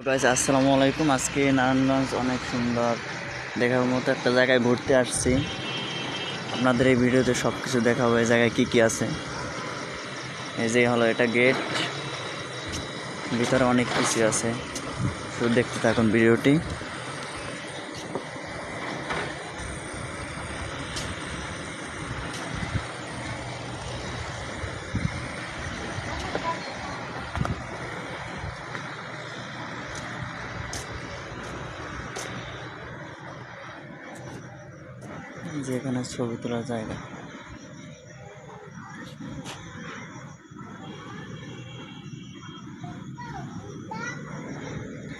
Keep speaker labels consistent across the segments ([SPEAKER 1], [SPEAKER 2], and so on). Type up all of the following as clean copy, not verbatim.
[SPEAKER 1] Guys আসসালামু আলাইকুম। আজকে নারায়ণগঞ্জ অনেক সুন্দর দেখার মতো একটা জায়গায় ঘুরতে আসছি। আপনাদের এই ভিডিওতে সব কিছু দেখাবো, এই জায়গায় কী কী আছে। এই যে হলো এটা গেট, ভিতরে অনেক কিছু আছে, শুধু দেখতে থাকুন ভিডিওটি। যেখানে ছবি তোলার জায়গা,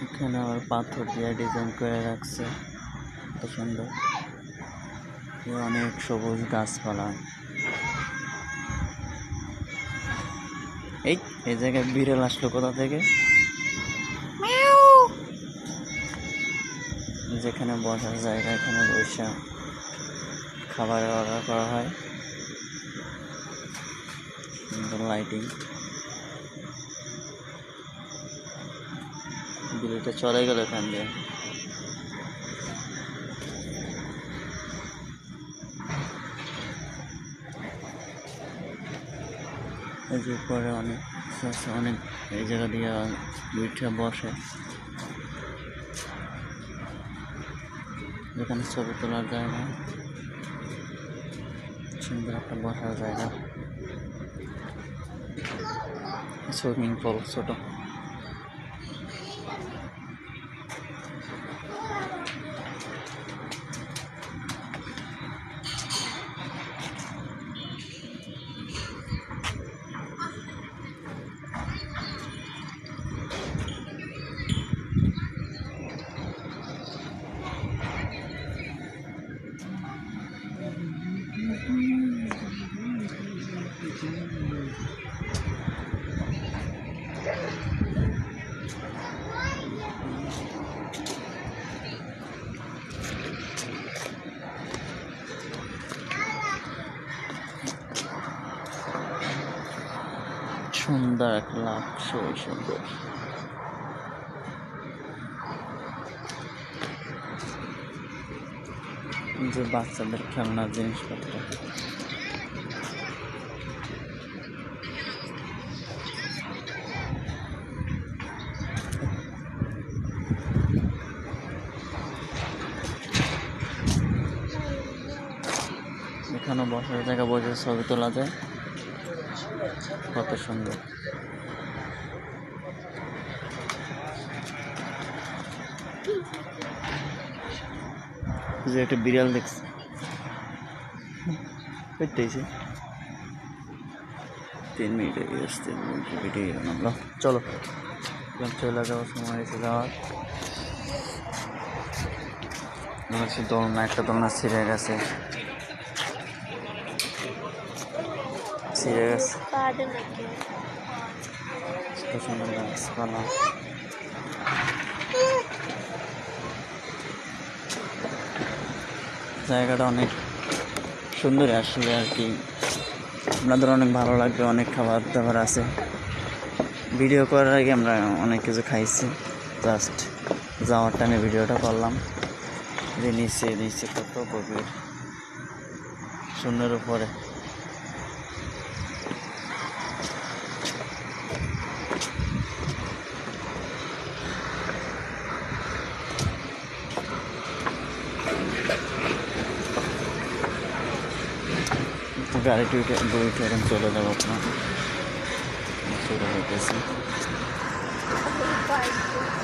[SPEAKER 1] এখানে আবার পাথর দিয়ে ডিজাইন করে রাখছে, কত সুন্দর। অনেক সবুজ গাছপালা। এই জায়গায় বিড়াল আসলো কোথা থেকে? যেখানে বসার জায়গা, এখানে বসে খাবারের অর্ডার করা হয়। সুন্দর লাইটিং, বিলটা চলে গেল এখান দিয়ে। এই যে উপরে অনেক অনেক এই জায়গা দিয়ে দুইটা বসে, যেখানে ছবি তোলার জায়গা, সুন্দর একটা বসার জায়গা, সুইমিং পুল ছোট। সুন্দর একটা লাগছে, সুন্দর। যে বাচ্চাদের খেলনার জিনিসপত্র, এখানে বসার জায়গা, বসে ছবি তোলা যায়, কত সুন্দর। যে একটা বিড়াল দেখছি, পেটেছে 3 মিনিট হয়ে গেছে, 3 মিনিট ভিডিও গেলাম আমরা। চলো চলে যাওয়ার সময় এসে যাওয়ার। দোলনা, একটা দোলনা ছিঁড়ে গেছে, সুন্দর গাছপালা। জায়গাটা অনেক সুন্দর আসলে আর কি, আপনাদের অনেক ভালো লাগবে। অনেক খাবার দাবার আছে, ভিডিও করার আগে আমরা অনেক কিছু খাইছি, জাস্ট যাওয়ার টাইমে ভিডিওটা করলাম। যে নিচে কত গভীর, শূন্যের উপরে। গাড়িটি উঠে এখন চলে যাবো, আপনার চলে যেতেছি।